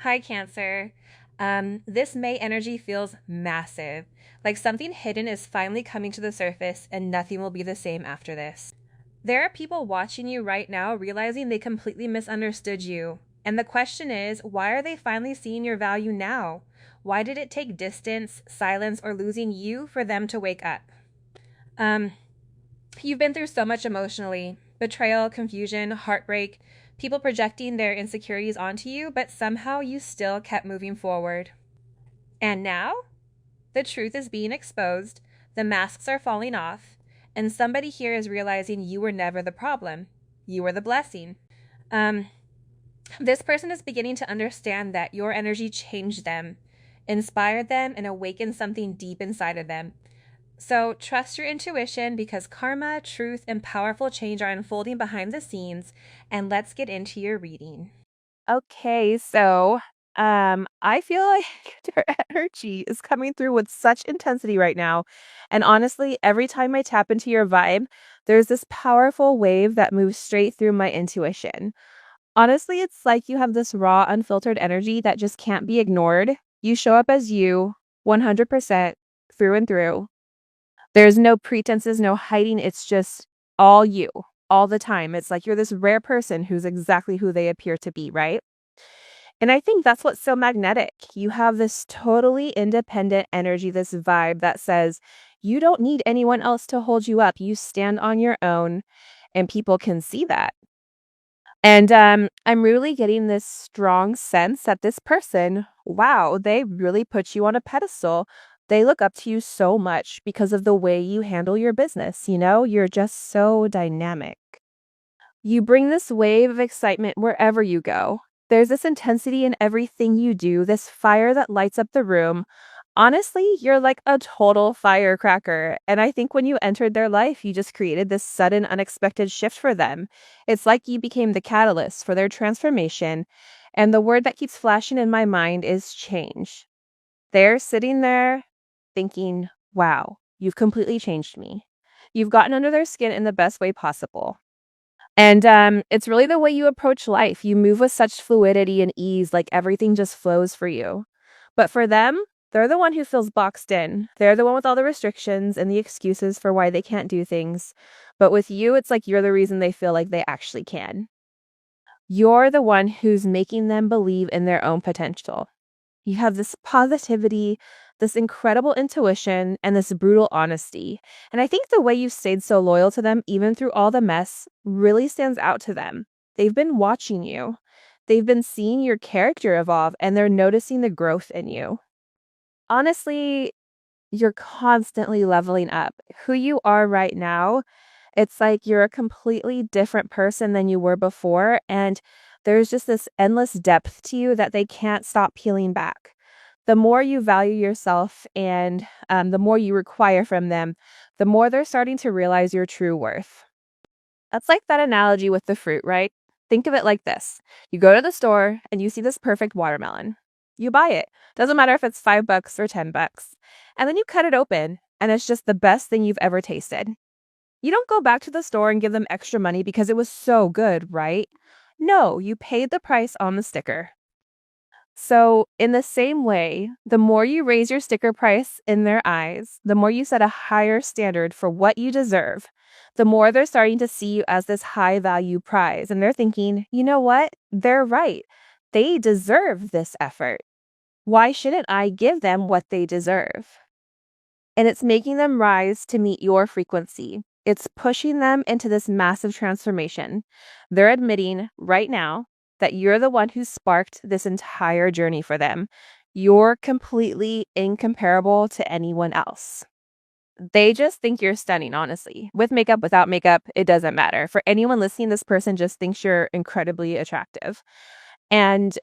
Hi, Cancer. This May energy feels massive, like something hidden is finally coming to the surface and nothing will be the same after this. There are people watching you right now realizing they completely misunderstood you. And the question is, why are they finally seeing your value now? Why did it take distance, silence, or losing you for them to wake up? Um, you've been through so much emotionally: betrayal, confusion, heartbreak, people projecting their insecurities onto you, but somehow you still kept moving forward. And now, the truth is being exposed, the masks are falling off, and somebody here is realizing you were never the problem. You were the blessing. Um, this person is beginning to understand that your energy changed them, inspired them, and awakened something deep inside of them. So trust your intuition because karma, truth, and powerful change are unfolding behind the scenes. And let's get into your reading. Okay, I feel like her energy is coming through with such intensity right now. And honestly, every time I tap into your vibe, there's this powerful wave that moves straight through my intuition. Honestly, it's like you have this raw, unfiltered energy that just can't be ignored. You show up as you, 100% through and through. There's no pretenses, no hiding. It's just all you, all the time. It's like you're this rare person who's exactly who they appear to be, right? And I think that's what's so magnetic. You have this totally independent energy, this vibe that says you don't need anyone else to hold you up. You stand on your own, and people can see that. And I'm really getting this strong sense that this person, wow, they really put you on a pedestal. They look up to you so much because of the way you handle your business. You're just so dynamic. You bring this wave of excitement wherever you go. There's this intensity in everything you do, this fire that lights up the room. Honestly, you're like a total firecracker. And I think when you entered their life, you just created this sudden, unexpected shift for them. It's like you became the catalyst for their transformation. And the word that keeps flashing in my mind is change. They're sitting there thinking, wow, you've completely changed me. You've gotten under their skin in the best way possible. And it's really the way you approach life. You move with such fluidity and ease, like everything just flows for you. But for them, they're the one who feels boxed in. They're the one with all the restrictions and the excuses for why they can't do things. But with you, it's like you're the reason they feel like they actually can. You're the one who's making them believe in their own potential. You have this positivity, this incredible intuition, and this brutal honesty. And I think the way you've stayed so loyal to them, even through all the mess, really stands out to them. They've been watching you, they've been seeing your character evolve, and they're noticing the growth in you. Honestly, you're constantly leveling up. Who you are right now, it's like you're a completely different person than you were before. And there's just this endless depth to you that they can't stop peeling back. The more you value yourself and the more you require from them, the more they're starting to realize your true worth. That's like that analogy with the fruit, right? Think of it like this. You go to the store and you see this perfect watermelon. You buy it. Doesn't matter if it's $5 or $10. And then you cut it open and it's just the best thing you've ever tasted. You don't go back to the store and give them extra money because it was so good, right? No, you paid the price on the sticker. So, in the same way, the more you raise your sticker price in their eyes, the more you set a higher standard for what you deserve, the more they're starting to see you as this high value prize. And they're thinking, you know what? They're right. They deserve this effort. Why shouldn't I give them what they deserve? And it's making them rise to meet your frequency. It's pushing them into this massive transformation. They're admitting right now that you're the one who sparked this entire journey for them. You're completely incomparable to anyone else. They just think you're stunning, honestly. With makeup, without makeup, it doesn't matter. For anyone listening, this person just thinks you're incredibly attractive. And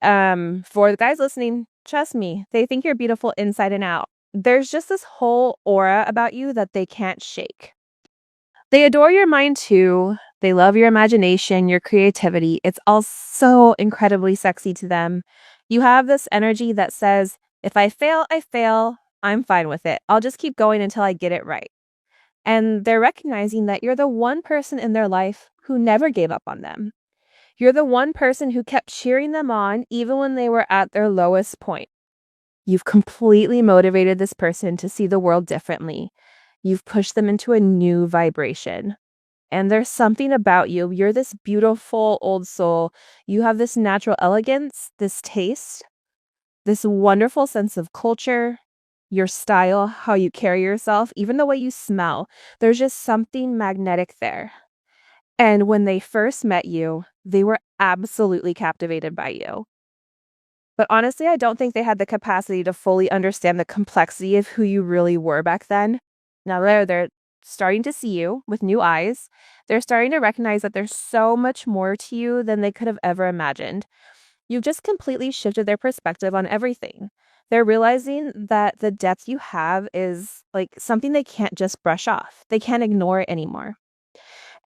for the guys listening, trust me, they think you're beautiful inside and out. There's just this whole aura about you that they can't shake. They adore your mind too. They love your imagination, your creativity. It's all so incredibly sexy to them. You have this energy that says, if I fail, I fail. I'm fine with it. I'll just keep going until I get it right. And they're recognizing that you're the one person in their life who never gave up on them. You're the one person who kept cheering them on even when they were at their lowest point. You've completely motivated this person to see the world differently. You've pushed them into a new vibration. And there's something about you. You're this beautiful old soul. You have this natural elegance, this taste, this wonderful sense of culture, your style, how you carry yourself, even the way you smell. There's just something magnetic there. And when they first met you, they were absolutely captivated by you. But honestly, I don't think they had the capacity to fully understand the complexity of who you really were back then. Now they're starting to see you with new eyes. They're starting to recognize that there's so much more to you than they could have ever imagined. You've just completely shifted their perspective on everything. They're realizing that the depth you have is like something they can't just brush off. They can't ignore it anymore.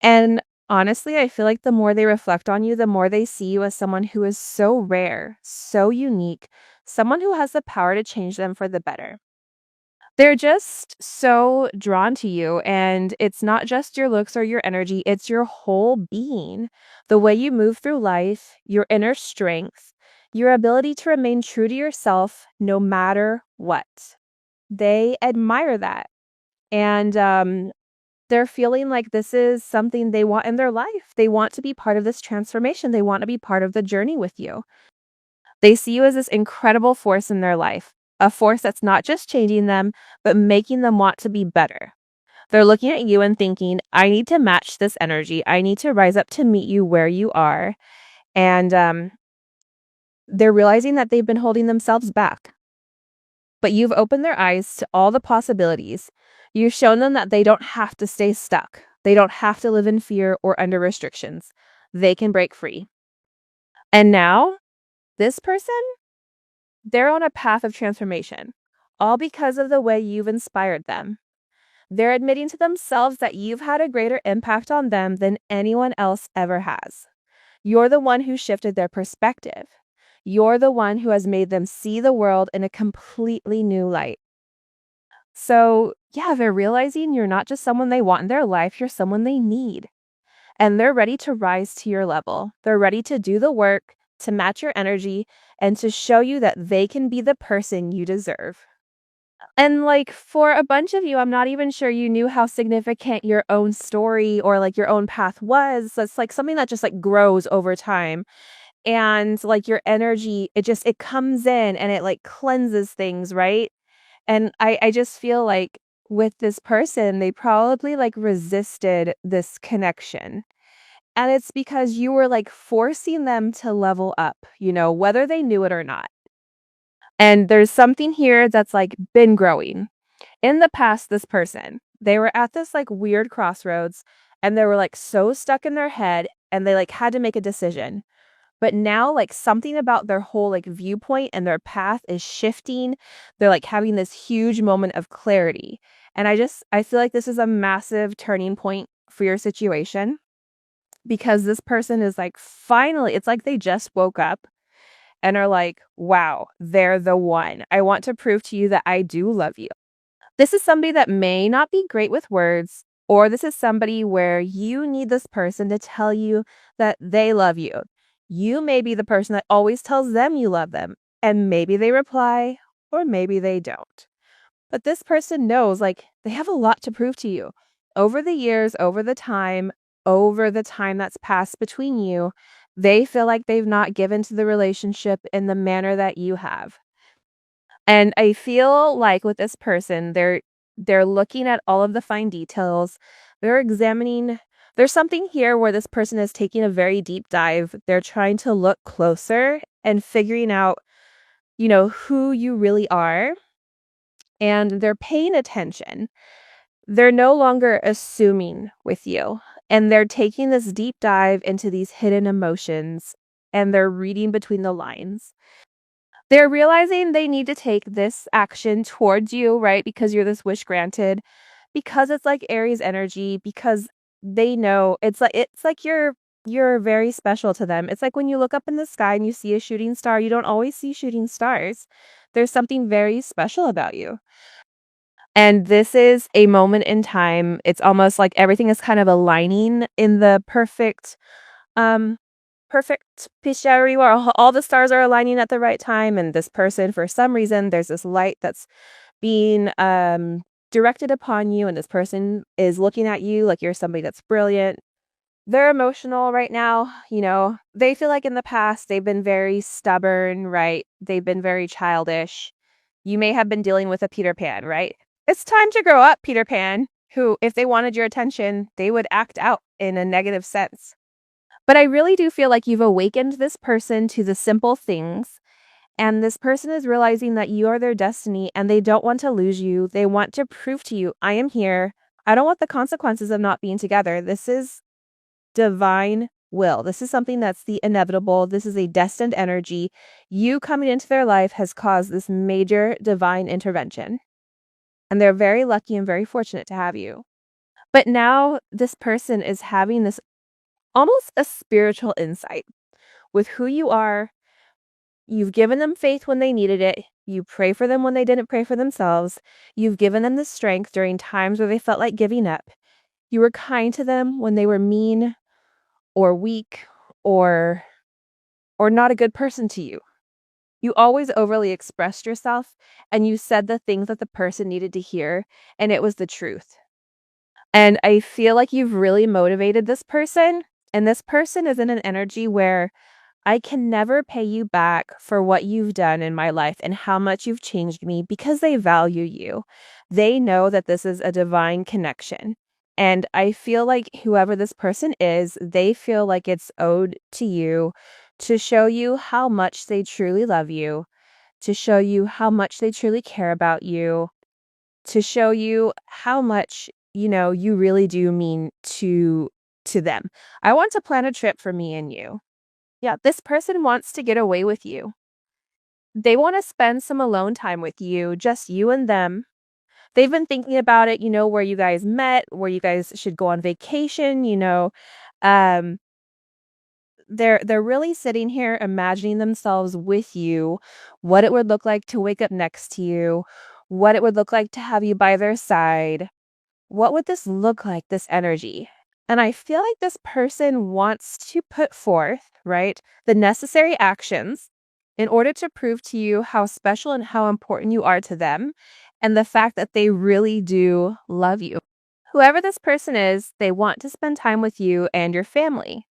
And honestly, I feel like the more they reflect on you, the more they see you as someone who is so rare, so unique, someone who has the power to change them for the better. They're just so drawn to you, and it's not just your looks or your energy, it's your whole being. The way you move through life, your inner strength, your ability to remain true to yourself no matter what. They admire that. And they're feeling like this is something they want in their life. They want to be part of this transformation. They want to be part of the journey with you. They see you as this incredible force in their life, a force that's not just changing them, but making them want to be better. They're looking at you and thinking, I need to match this energy. I need to rise up to meet you where you are. And they're realizing that they've been holding themselves back. But you've opened their eyes to all the possibilities. You've shown them that they don't have to stay stuck. They don't have to live in fear or under restrictions. They can break free. And now, this person, they're on a path of transformation, all because of the way you've inspired them. They're admitting to themselves that you've had a greater impact on them than anyone else ever has. You're the one who shifted their perspective. You're the one who has made them see the world in a completely new light. So, yeah, they're realizing you're not just someone they want in their life, you're someone they need. And they're ready to rise to your level. They're ready to do the work, to match your energy, and to show you that they can be the person you deserve. And like for a bunch of you, I'm not even sure you knew how significant your own story or like your own path was. So it's like something that just like grows over time. And like your energy, it comes in and it like cleanses things, right? And I just feel like with this person, they probably like resisted this connection. And it's because you were like forcing them to level up, whether they knew it or not. And there's something here that's like been growing. In the past, this person, they were at this like weird crossroads and they were like so stuck in their head and they like had to make a decision. But now, like, something about their whole, like, viewpoint and their path is shifting. They're, like, having this huge moment of clarity. And I feel like this is a massive turning point for your situation because this person is, like, finally, it's like they just woke up and are like, wow, they're the one. I want to prove to you that I do love you. This is somebody that may not be great with words, or this is somebody where you need this person to tell you that they love you. You may be the person that always tells them you love them, and maybe they reply, or maybe they don't. But this person knows, like, they have a lot to prove to you. Over the years, over the time that's passed between you, they feel like they've not given to the relationship in the manner that you have. And I feel like with this person, they're looking at all of the fine details. They're examining there's something here where this person is taking a very deep dive. They're trying to look closer and figuring out, who you really are. And they're paying attention. They're no longer assuming with you. And they're taking this deep dive into these hidden emotions and they're reading between the lines. They're realizing they need to take this action towards you, right? Because you're this wish granted, because it's like Aries energy, because they know it's like you're very special to them. It's like when you look up in the sky and you see a shooting star, you don't always see shooting stars. There's something very special about you. And this is a moment in time. It's almost like everything is kind of aligning in the perfect perfect picture where all the stars are aligning at the right time, and this person, for some reason, there's this light that's being directed upon you, and this person is looking at you like you're somebody that's brilliant. They're emotional right now. They feel like in the past they've been very stubborn, right? They've been very childish. You may have been dealing with a Peter Pan, right? It's time to grow up, Peter Pan, who, if they wanted your attention, they would act out in a negative sense. But I really do feel like you've awakened this person to the simple things. And this person is realizing that you are their destiny and they don't want to lose you. They want to prove to you, I am here. I don't want the consequences of not being together. This is divine will. This is something that's the inevitable. This is a destined energy. You coming into their life has caused this major divine intervention. And they're very lucky and very fortunate to have you. But now this person is having this almost a spiritual insight with who you are. You've given them faith when they needed it. You pray for them when they didn't pray for themselves. You've given them the strength during times where they felt like giving up. You were kind to them when they were mean or weak or not a good person to you. You always overly expressed yourself and you said the things that the person needed to hear, and it was the truth. And I feel like you've really motivated this person, and this person is in an energy where I can never pay you back for what you've done in my life and how much you've changed me, because they value you. They know that this is a divine connection. And I feel like whoever this person is, they feel like it's owed to you to show you how much they truly love you, to show you how much they truly care about you, to show you how much, you really do mean to them. I want to plan a trip for me and you. Yeah, this person wants to get away with you. They want to spend some alone time with you, just you and them. They've been thinking about it, where you guys met, where you guys should go on vacation, Um, they're really sitting here imagining themselves with you, what it would look like to wake up next to you, what it would look like to have you by their side. What would this look like, this energy? And I feel like this person wants to put forth, right, the necessary actions in order to prove to you how special and how important you are to them, and the fact that they really do love you. Whoever this person is, they want to spend time with you and your family.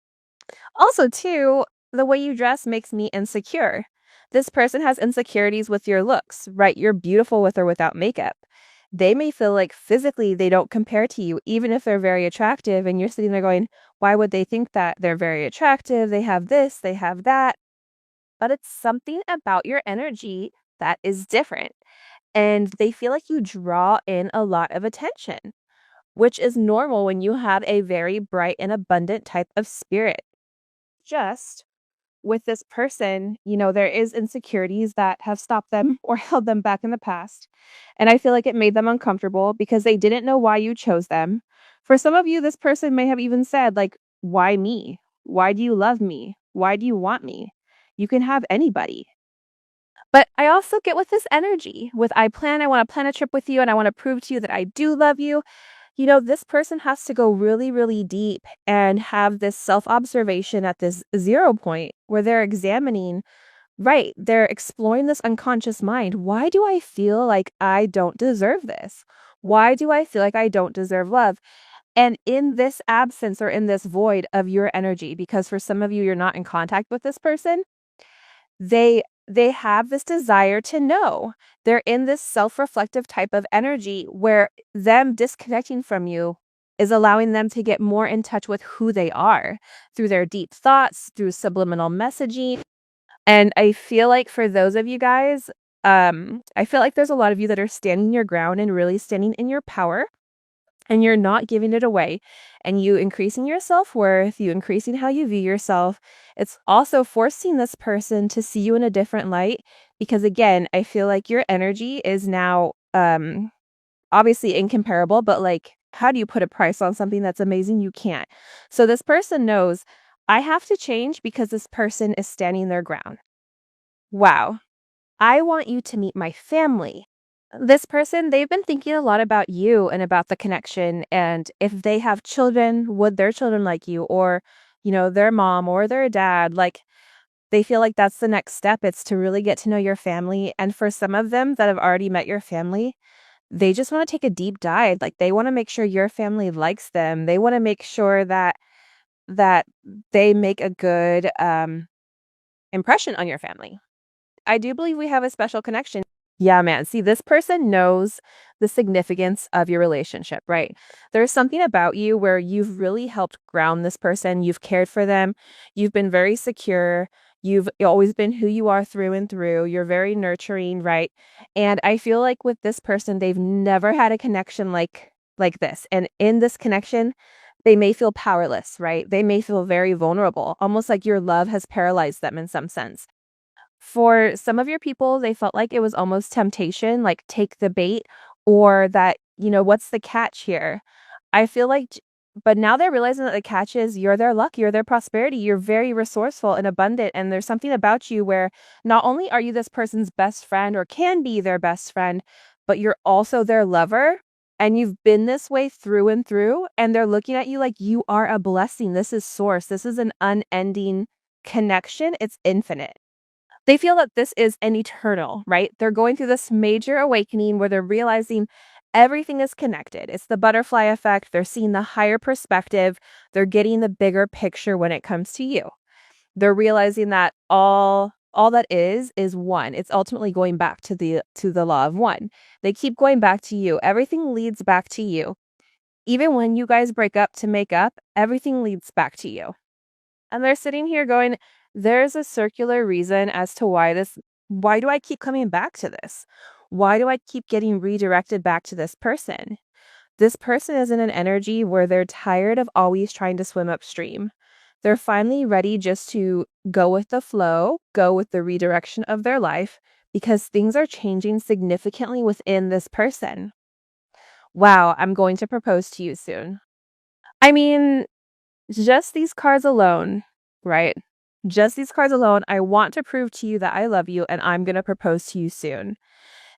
Also, too, the way you dress makes me insecure. This person has insecurities with your looks, right? You're beautiful with or without makeup. They may feel like physically they don't compare to you, even if they're very attractive. And you're sitting there going, why would they think that? They're very attractive. They have this, they have that. But it's something about your energy that is different. And they feel like you draw in a lot of attention, which is normal when you have a very bright and abundant type of spirit. Just with this person, there is insecurities that have stopped them or held them back in the past. And I feel like it made them uncomfortable because they didn't know why you chose them. For some of you, this person may have even said, like, why me? Why do you love me? Why do you want me? You can have anybody. But I also get with this energy with I want to plan a trip with you and I want to prove to you that I do love you. This person has to go really, really deep and have this self-observation at this 0 point where they're examining, right, they're exploring this unconscious mind. Why do I feel like I don't deserve this? Why do I feel like I don't deserve love? And in this absence or in this void of your energy, because for some of you, you're not in contact with this person, they have this desire to know. They're in this self-reflective type of energy where them disconnecting from you is allowing them to get more in touch with who they are through their deep thoughts, through subliminal messaging. And I feel like for those of you guys, I feel like there's a lot of you that are standing your ground and really standing in your power, and you're not giving it away, and you increasing your self-worth, you increasing how you view yourself. It's also forcing this person to see you in a different light, because again, I feel like your energy is now obviously incomparable, but like, how do you put a price on something that's amazing? You can't. So this person knows, I have to change because this person is standing their ground. Wow. I want you to meet my family. This person, they've been thinking a lot about you and about the connection. And if they have children, would their children like you? Or their mom or their dad. Like, they feel like that's the next step. It's to really get to know your family. And for some of them that have already met your family, they just want to take a deep dive. Like, they want to make sure your family likes them. They want to make sure that they make a good impression on your family. I do believe we have a special connection. Yeah, man. See, this person knows the significance of your relationship, right? There's something about you where you've really helped ground this person. You've cared for them. You've been very secure. You've always been who you are through and through. You're very nurturing, right? And I feel like with this person, they've never had a connection like this. And in this connection, they may feel powerless, right? They may feel very vulnerable, almost like your love has paralyzed them in some sense. For some of your people, they felt like it was almost temptation, like take the bait, or that, what's the catch here? I feel like, but now they're realizing that the catch is you're their luck, you're their prosperity, you're very resourceful and abundant. And there's something about you where not only are you this person's best friend or can be their best friend, but you're also their lover. And you've been this way through and through. And they're looking at you like you are a blessing. This is source. This is an unending connection. It's infinite. They feel that this is an eternal, right? They're going through this major awakening where they're realizing everything is connected. It's the butterfly effect. They're seeing the higher perspective. They're getting the bigger picture when it comes to you. They're realizing that all that is one. It's ultimately going back to the law of one. They keep going back to you. Everything leads back to you. Even when you guys break up to make up, everything leads back to you. And they're sitting here going, there's a circular reason as to why do I keep coming back to this? Why do I keep getting redirected back to this person? This person is in an energy where they're tired of always trying to swim upstream. They're finally ready just to go with the flow, go with the redirection of their life because things are changing significantly within this person. Wow, I'm going to propose to you soon. I mean, just these cards alone, right? Just these cards alone, I want to prove to you that I love you and I'm going to propose to you soon.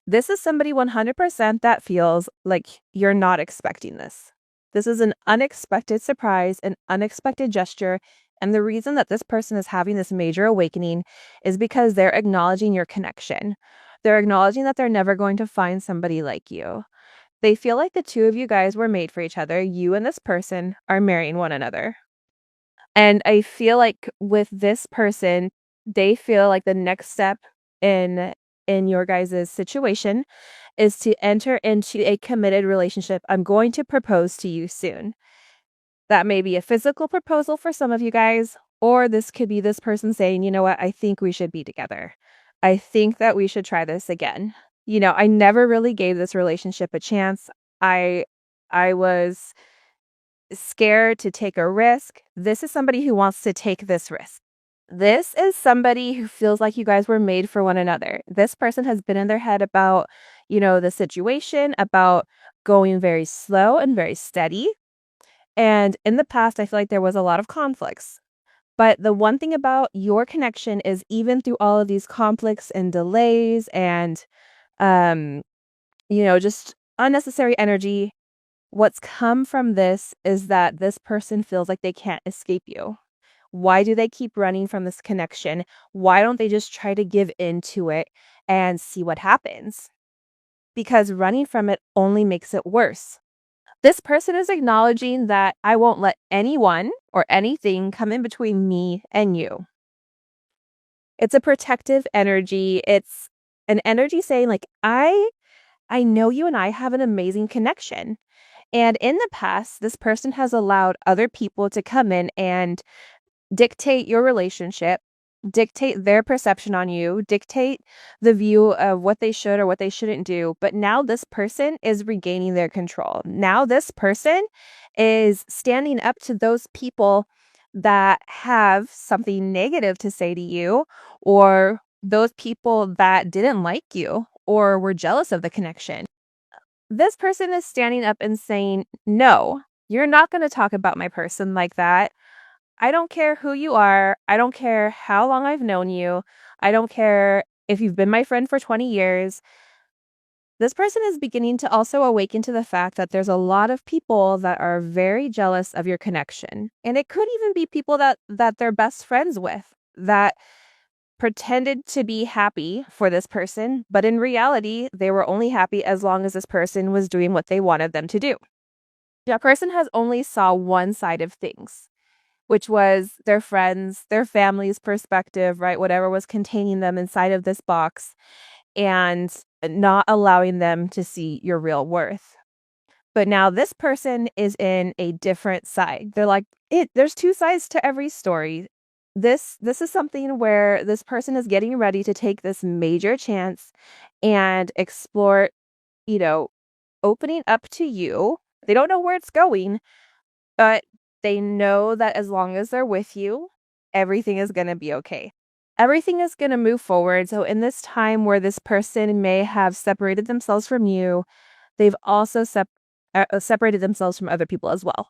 This is somebody 100% that feels like you're not expecting this. This is an unexpected surprise, an unexpected gesture. And the reason that this person is having this major awakening is because they're acknowledging your connection. They're acknowledging that they're never going to find somebody like you. They feel like the two of you guys were made for each other. You and this person are marrying one another. And I feel like with this person, they feel like the next step in your guys' situation is to enter into a committed relationship. I'm going to propose to you soon. That may be a physical proposal for some of you guys, or this could be this person saying, you know what, I think we should be together. I think that we should try this again. I never really gave this relationship a chance. I was scared to take a risk. This is somebody who wants to take this risk. This is somebody who feels like you guys were made for one another. This person has been in their head about, the situation, about going very slow and very steady. And in the past, I feel like there was a lot of conflicts. But the one thing about your connection is even through all of these conflicts and delays and, um, just unnecessary energy, what's come from this is that this person feels like they can't escape you. Why do they keep running from this connection? Why don't they just try to give into it and see what happens? Because running from it only makes it worse. This person is acknowledging that I won't let anyone or anything come in between me and you. It's a protective energy. It's an energy saying like, I know you and I have an amazing connection. And in the past, this person has allowed other people to come in and dictate your relationship, dictate their perception on you, dictate the view of what they should or what they shouldn't do. But now this person is regaining their control. Now this person is standing up to those people that have something negative to say to you, or those people that didn't like you or were jealous of the connection. This person is standing up and saying, no, you're not going to talk about my person like that. I don't care who you are. I don't care how long I've known you. I don't care if you've been my friend for 20 years. This person is beginning to also awaken to the fact that there's a lot of people that are very jealous of your connection. And it could even be people that they're best friends with that pretended to be happy for this person, but in reality, they were only happy as long as this person was doing what they wanted them to do. That person has only saw one side of things, which was their friends, their family's perspective, right? Whatever was containing them inside of this box and not allowing them to see your real worth. But now this person is in a different side. They're like, there's two sides to every story. This is something where this person is getting ready to take this major chance and explore, you know, opening up to you. They don't know where it's going, but they know that as long as they're with you, everything is going to be okay. Everything is going to move forward. So in this time where this person may have separated themselves from you, they've also separated themselves from other people as well.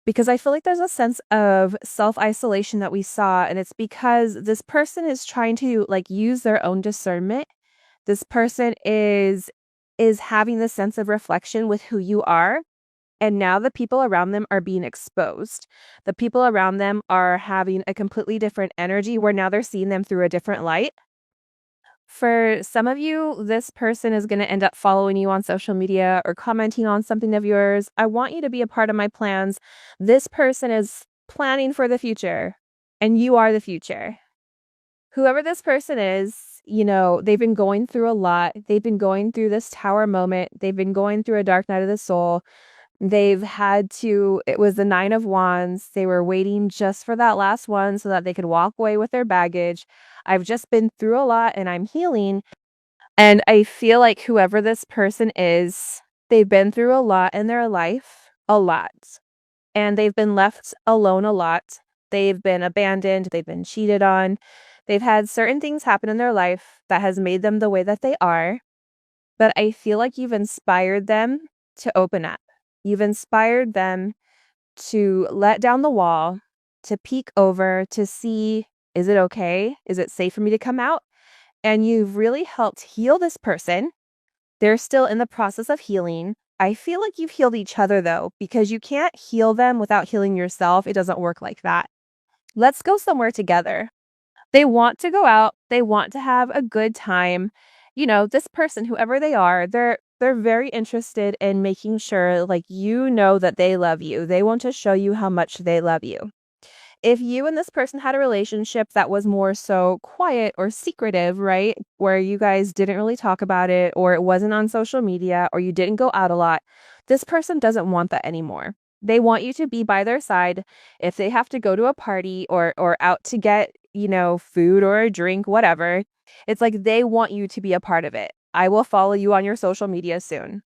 Because I feel like there's a sense of self-isolation that we saw, and it's because this person is trying to like use their own discernment. This person is having this sense of reflection with who you are, and now the people around them are being exposed. The people around them are having a completely different energy where now they're seeing them through a different light. For some of you, this person is going to end up following you on social media or commenting on something of yours. I want you to be a part of my plans. This person is planning for the future, and you are the future. Whoever this person is, they've been going through a lot. They've been going through this tower moment. They've been going through a dark night of the soul. It was the Nine of Wands. They were waiting just for that last one so that they could walk away with their baggage. I've just been through a lot and I'm healing. And I feel like whoever this person is, they've been through a lot in their life, a lot. And they've been left alone a lot. They've been abandoned. They've been cheated on. They've had certain things happen in their life that has made them the way that they are. But I feel like you've inspired them to open up. You've inspired them to let down the wall, to peek over, to see, is it okay? Is it safe for me to come out? And you've really helped heal this person. They're still in the process of healing. I feel like you've healed each other though, because you can't heal them without healing yourself. It doesn't work like that. Let's go somewhere together. They want to go out. They want to have a good time. This person, whoever they are, they're very interested in making sure like that they love you. They want to show you how much they love you. If you and this person had a relationship that was more so quiet or secretive, right? Where you guys didn't really talk about it, or it wasn't on social media, or you didn't go out a lot, this person doesn't want that anymore. They want you to be by their side. If they have to go to a party or out to get, food or a drink, whatever, it's like they want you to be a part of it. I will follow you on your social media soon.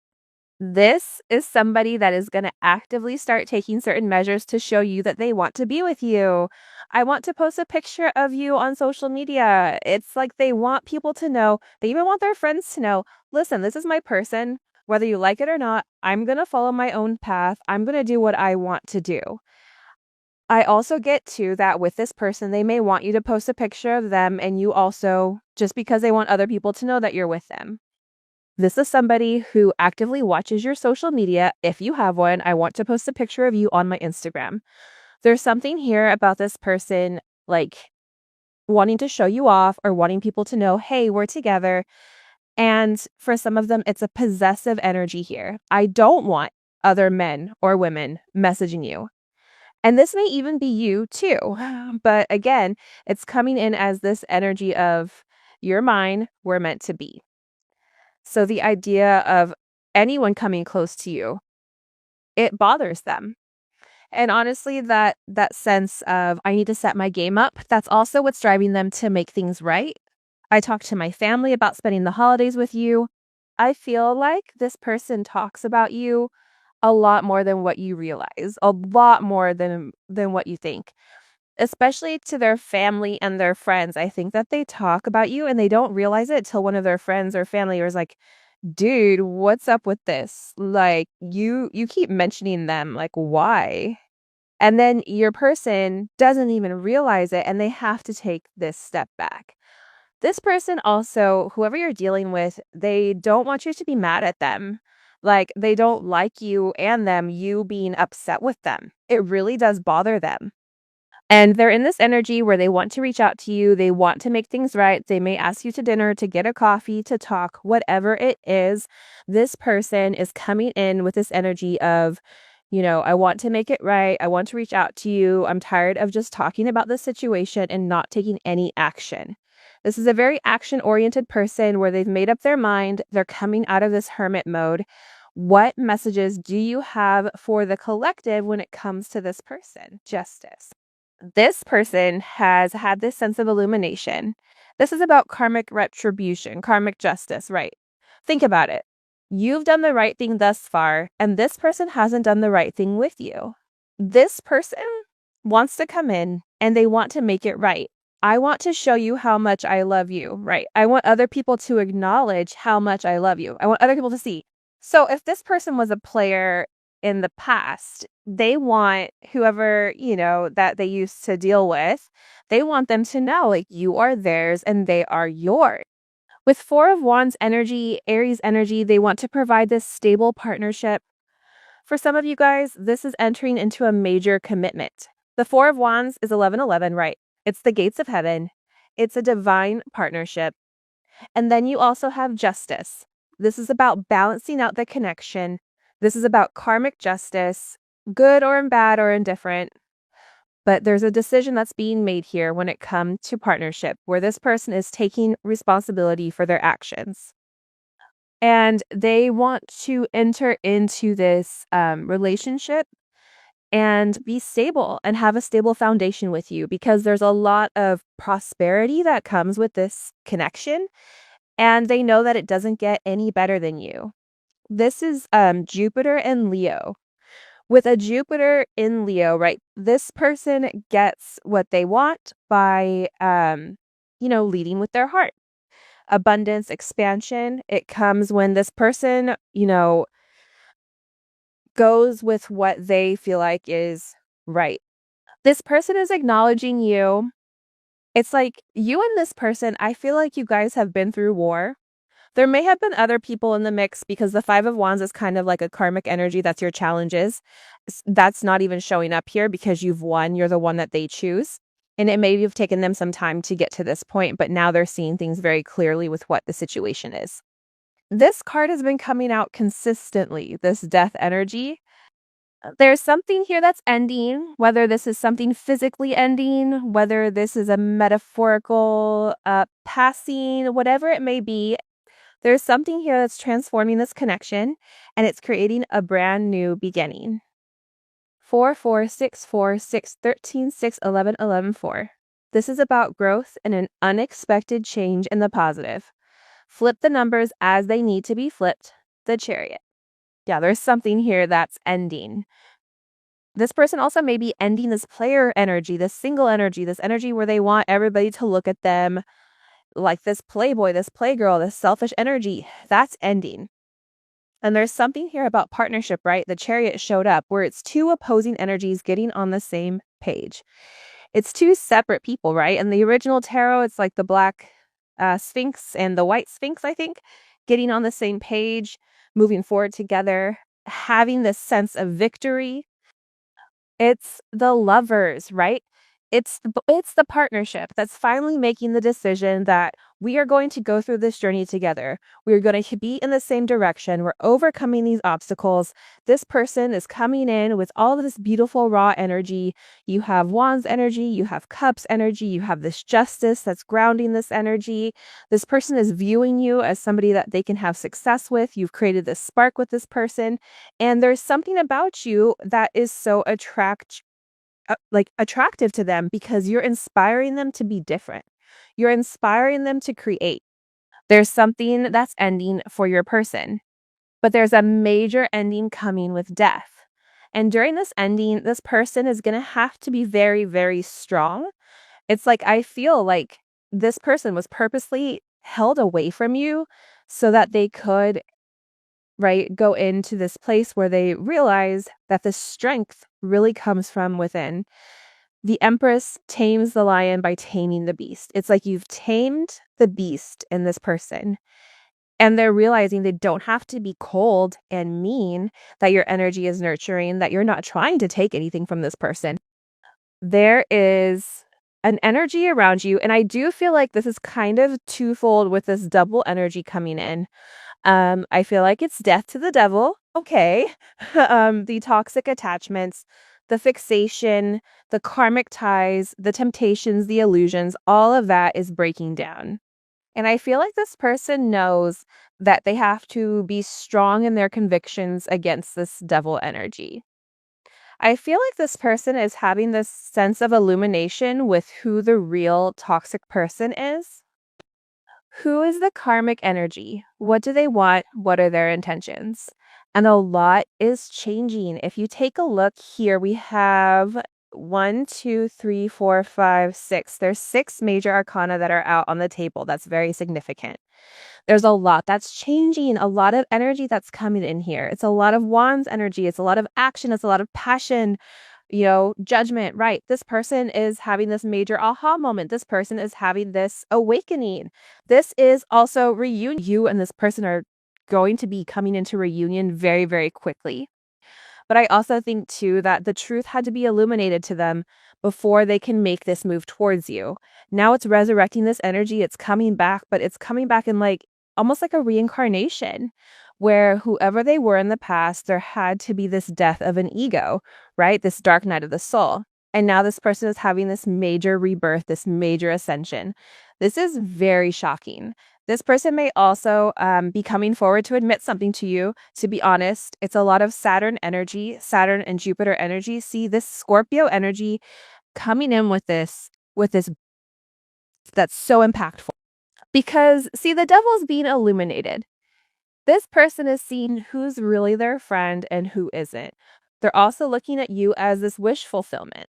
This is somebody that is going to actively start taking certain measures to show you that they want to be with you. I want to post a picture of you on social media. It's like they want people to know. They even want their friends to know, listen, this is my person. Whether you like it or not, I'm going to follow my own path. I'm going to do what I want to do. I also get to that with this person, they may want you to post a picture of them and you also, just because they want other people to know that you're with them. This is somebody who actively watches your social media. If you have one, I want to post a picture of you on my Instagram. There's something here about this person, like wanting to show you off or wanting people to know, hey, we're together. And for some of them, it's a possessive energy here. I don't want other men or women messaging you. And this may even be you too. But again, it's coming in as this energy of you're mine, we're meant to be. So the idea of anyone coming close to you, it bothers them. And honestly, that sense of I need to set my game up, that's also what's driving them to make things right. I talked to my family about spending the holidays with you. I feel like this person talks about you a lot more than what you realize, a lot more than what you think. Especially to their family and their friends. I think that they talk about you and they don't realize it till one of their friends or family is like, dude, what's up with this? Like you keep mentioning them, like why? And then your person doesn't even realize it and they have to take this step back. This person also, whoever you're dealing with, they don't want you to be mad at them. Like they don't like you and them, you being upset with them. It really does bother them. And they're in this energy where they want to reach out to you. They want to make things right. They may ask you to dinner, to get a coffee, to talk, whatever it is. This person is coming in with this energy of, I want to make it right. I want to reach out to you. I'm tired of just talking about the situation and not taking any action. This is a very action oriented person where they've made up their mind. They're coming out of this hermit mode. What messages do you have for the collective when it comes to this person? Justice. This person has had this sense of illumination. This is about karmic retribution, karmic justice, right? Think about it. You've done the right thing thus far, and this person hasn't done the right thing with you. This person wants to come in and they want to make it right. I want to show you how much I love you, right? I want other people to acknowledge how much I love you. I want other people to see. So if this person was a player in the past, they want whoever, that they used to deal with, they want them to know like you are theirs and they are yours. With Four of Wands energy, Aries energy, they want to provide this stable partnership. For some of you guys, this is entering into a major commitment. The Four of Wands is 1111, right? It's the gates of heaven. It's a divine partnership. And then you also have justice. This is about balancing out the connection. This is about karmic justice, good or bad or indifferent. But there's a decision that's being made here when it comes to partnership, where this person is taking responsibility for their actions. And they want to enter into this relationship and be stable and have a stable foundation with you because there's a lot of prosperity that comes with this connection. And they know that it doesn't get any better than you. This is Jupiter and Leo. With a Jupiter in Leo, right? This person gets what they want by, leading with their heart. Abundance, expansion, it comes when this person, goes with what they feel like is right. This person is acknowledging you. It's like you and this person, I feel like you guys have been through war. There may have been other people in the mix because the Five of Wands is kind of like a karmic energy. That's your challenges. That's not even showing up here because you've won. You're the one that they choose. And it may have taken them some time to get to this point, but now they're seeing things very clearly with what the situation is. This card has been coming out consistently, this death energy. There's something here that's ending, whether this is something physically ending, whether this is a metaphorical passing, whatever it may be. There's something here that's transforming this connection, and it's creating a brand new beginning. 4, 4, 6, 4, 6, 13, 6, 11, 11, 4. This is about growth and an unexpected change in the positive. Flip the numbers as they need to be flipped. The Chariot. Yeah, there's something here that's ending. This person also may be ending this player energy, this single energy, this energy where they want everybody to look at them like this playboy, this playgirl, this selfish energy. That's ending. And there's something here about partnership, right? The Chariot showed up where it's two opposing energies getting on the same page. It's two separate people, right? In the original tarot, it's like the black Sphinx and the white Sphinx, I think, getting on the same page, moving forward together, having this sense of victory. It's the lovers, right? It's the partnership that's finally making the decision that we are going to go through this journey together. We are going to be in the same direction. We're overcoming these obstacles. This person is coming in with all of this beautiful raw energy. You have Wands energy, you have Cups energy, you have this justice that's grounding this energy. This person is viewing you as somebody that they can have success with. You've created this spark with this person, and there's something about you that is so attractive to them because you're inspiring them to be different. You're inspiring them to create. There's something that's ending for your person, but there's a major ending coming with death. And during this ending, this person is going to have to be very, very strong. It's like, I feel like this person was purposely held away from you so that they could, right, go into this place where they realize that the strength really comes from within. The Empress tames the lion by taming the beast. It's like you've tamed the beast in this person. And they're realizing they don't have to be cold and mean, that your energy is nurturing, that you're not trying to take anything from this person. There is an energy around you. And I do feel like this is kind of twofold with this double energy coming in. I feel like it's death to the devil. Okay. The toxic attachments, the fixation, the karmic ties, the temptations, the illusions, all of that is breaking down. And I feel like this person knows that they have to be strong in their convictions against this devil energy. I feel like this person is having this sense of illumination with who the real toxic person is. Who is the karmic energy? What do they want? What are their intentions? And a lot is changing. If you take a look here, we have 1, 2, 3, 4, 5, 6. There's 6 major arcana that are out on the table. That's very significant. There's a lot that's changing, a lot of energy that's coming in here. It's a lot of wands energy. It's a lot of action. It's a lot of passion, judgment, right? This person is having this major aha moment. This person is having this awakening. This is also reunion. You and this person are going to be coming into reunion very, very quickly. But I also think too that the truth had to be illuminated to them before they can make this move towards you. Now it's resurrecting this energy. It's coming back, but it's coming back in like almost like a reincarnation where whoever they were in the past, there had to be this death of an ego, right? This dark night of the soul. And now this person is having this major rebirth, this major ascension. This is very shocking. This person may also be coming forward to admit something to you. To be honest, it's a lot of Saturn energy, Saturn and Jupiter energy. See this Scorpio energy coming in with this that's so impactful. Because see, the devil's being illuminated. This person is seeing who's really their friend and who isn't. They're also looking at you as this wish fulfillment.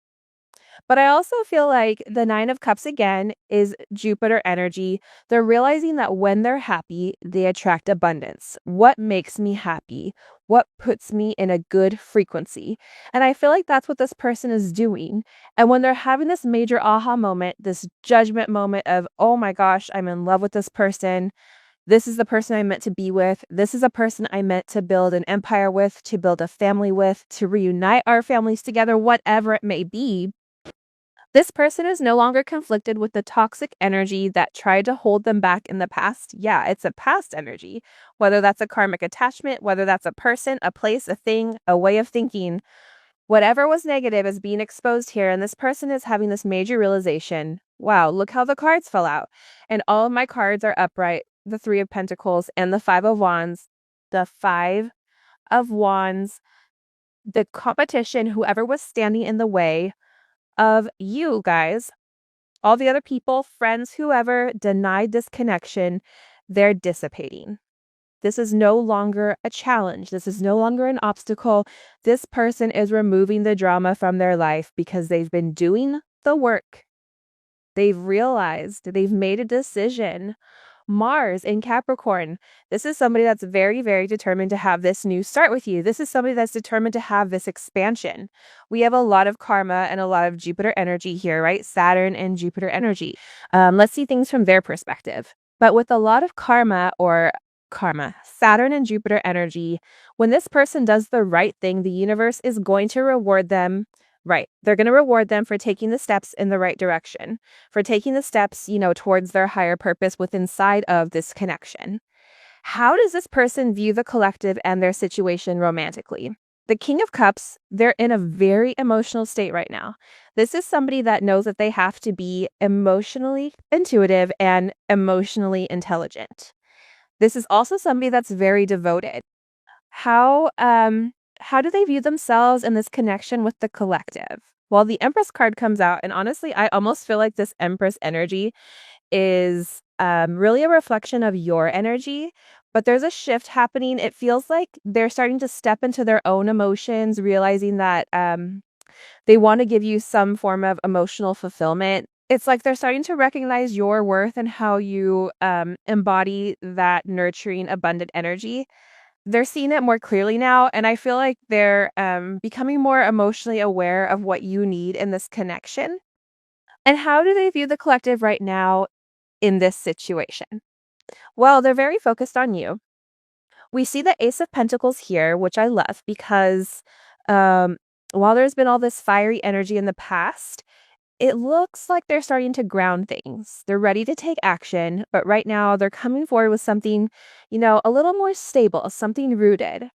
But I also feel like the Nine of Cups again is Jupiter energy. They're realizing that when they're happy, they attract abundance. What makes me happy? What puts me in a good frequency? And I feel like that's what this person is doing. And when they're having this major aha moment, this judgment moment of, oh my gosh, I'm in love with this person. This is the person I'm meant to be with. This is a person I meant to build an empire with, to build a family with, to reunite our families together, whatever it may be. This person is no longer conflicted with the toxic energy that tried to hold them back in the past. Yeah, it's a past energy, whether that's a karmic attachment, whether that's a person, a place, a thing, a way of thinking. Whatever was negative is being exposed here, and this person is having this major realization. Wow, look how the cards fell out. And all of my cards are upright, the Three of Pentacles and the Five of Wands. The Five of Wands, the competition, whoever was standing in the way of you guys, all the other people, friends, whoever denied this connection, they're dissipating. This is no longer a challenge. This is no longer an obstacle. This person is removing the drama from their life because they've been doing the work. They've realized, they've made a decision. Mars in Capricorn. This is somebody that's very, very determined to have this new start with you. This is somebody that's determined to have this expansion. We have a lot of karma and a lot of Jupiter energy here, right? Saturn and Jupiter energy. Let's see things from their perspective. But with a lot of karma, Saturn and Jupiter energy, when this person does the right thing, the universe is going to reward them. Right. They're going to reward them for taking the steps in the right direction, for taking the steps, towards their higher purpose within inside of this connection. How does this person view the collective and their situation romantically? The King of Cups, they're in a very emotional state right now. This is somebody that knows that they have to be emotionally intuitive and emotionally intelligent. This is also somebody that's very devoted. How do they view themselves in this connection with the collective? Well, the Empress card comes out, and honestly, I almost feel like this Empress energy is really a reflection of your energy, but there's a shift happening. It feels like they're starting to step into their own emotions, realizing that they want to give you some form of emotional fulfillment. It's like they're starting to recognize your worth and how you embody that nurturing, abundant energy. they're seeing it more clearly now, and I feel like they're becoming more emotionally aware of what you need in this connection. And how do they view the collective right now in this situation? Well, they're very focused on you. We see the Ace of Pentacles here, which I love because um, while there's been all this fiery energy in the past, it looks like they're starting to ground things. They're ready to take action, but right now they're coming forward with something, a little more stable, something rooted.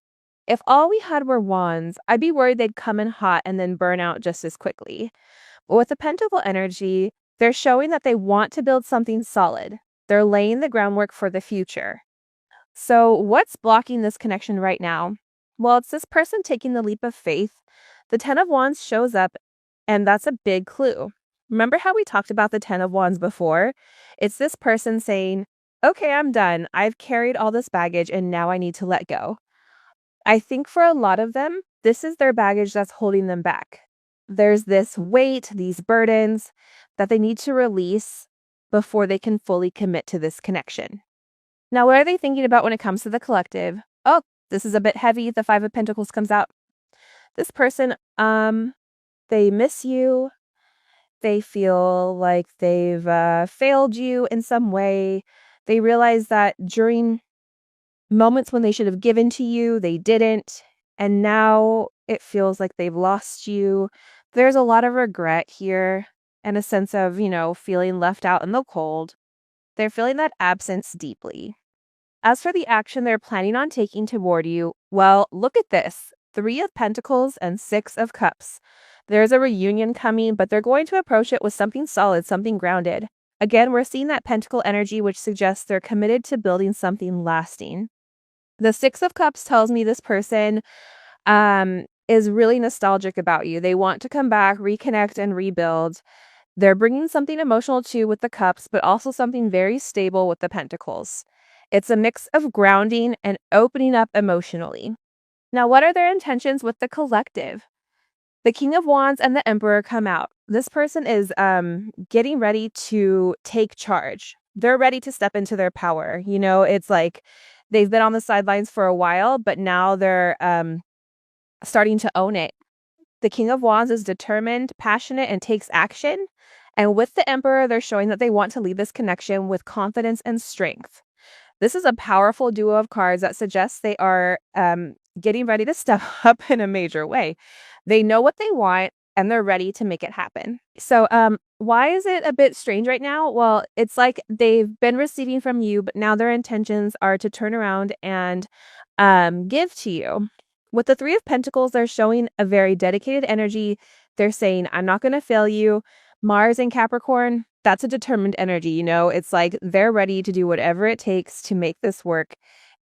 If all we had were wands, I'd be worried they'd come in hot and then burn out just as quickly. But with the pentacle energy, they're showing that they want to build something solid. They're laying the groundwork for the future. So, what's blocking this connection right now? Well, it's this person taking the leap of faith. The 10 of Wands shows up, and that's a big clue. Remember how we talked about the 10 of Wands before? It's this person saying, okay, I'm done. I've carried all this baggage, and now I need to let go. I think for a lot of them, this is their baggage that's holding them back. There's this weight, these burdens that they need to release before they can fully commit to this connection. Now, what are they thinking about when it comes to the collective? Oh, this is a bit heavy. The 5 of Pentacles comes out. This person, they miss you. They feel like they've failed you in some way. They realize that during moments when they should have given to you, they didn't. And now it feels like they've lost you. There's a lot of regret here and a sense of, feeling left out in the cold. They're feeling that absence deeply. As for the action they're planning on taking toward you, well, look at this. 3 of Pentacles and 6 of Cups. There's a reunion coming, but they're going to approach it with something solid, something grounded. Again, we're seeing that Pentacle energy, which suggests they're committed to building something lasting. The 6 of Cups tells me this person is really nostalgic about you. They want to come back, reconnect, and rebuild. They're bringing something emotional too with the Cups, but also something very stable with the Pentacles. It's a mix of grounding and opening up emotionally. Now, what are their intentions with the collective? The King of Wands and the Emperor come out. This person is getting ready to take charge. They're ready to step into their power. It's like they've been on the sidelines for a while, but now they're starting to own it. The King of Wands is determined, passionate, and takes action. And with the Emperor, they're showing that they want to lead this connection with confidence and strength. This is a powerful duo of cards that suggests they are getting ready to step up in a major way. They know what they want and they're ready to make it happen. So, why is it a bit strange right now? Well, it's like they've been receiving from you, but now their intentions are to turn around and give to you. With the 3 of Pentacles, they're showing a very dedicated energy. They're saying, I'm not going to fail you. Mars in Capricorn, that's a determined energy, It's like they're ready to do whatever it takes to make this work,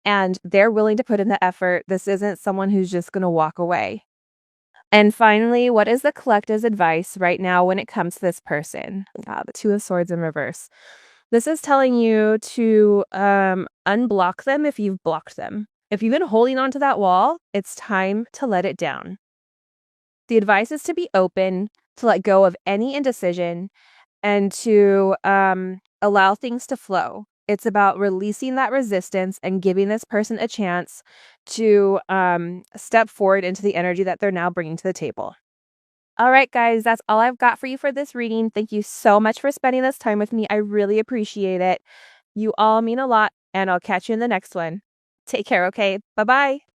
and they're willing to put in the effort. This isn't someone who's just going to walk away. And finally, what is the collective's advice right now when it comes to this person? The 2 of Swords in reverse. This is telling you to unblock them if you've blocked them. If you've been holding onto that wall, it's time to let it down. The advice is to be open, to let go of any indecision, and to allow things to flow. It's about releasing that resistance and giving this person a chance to step forward into the energy that they're now bringing to the table. All right, guys, that's all I've got for you for this reading. Thank you so much for spending this time with me. I really appreciate it. You all mean a lot, and I'll catch you in the next one. Take care, okay? Bye-bye.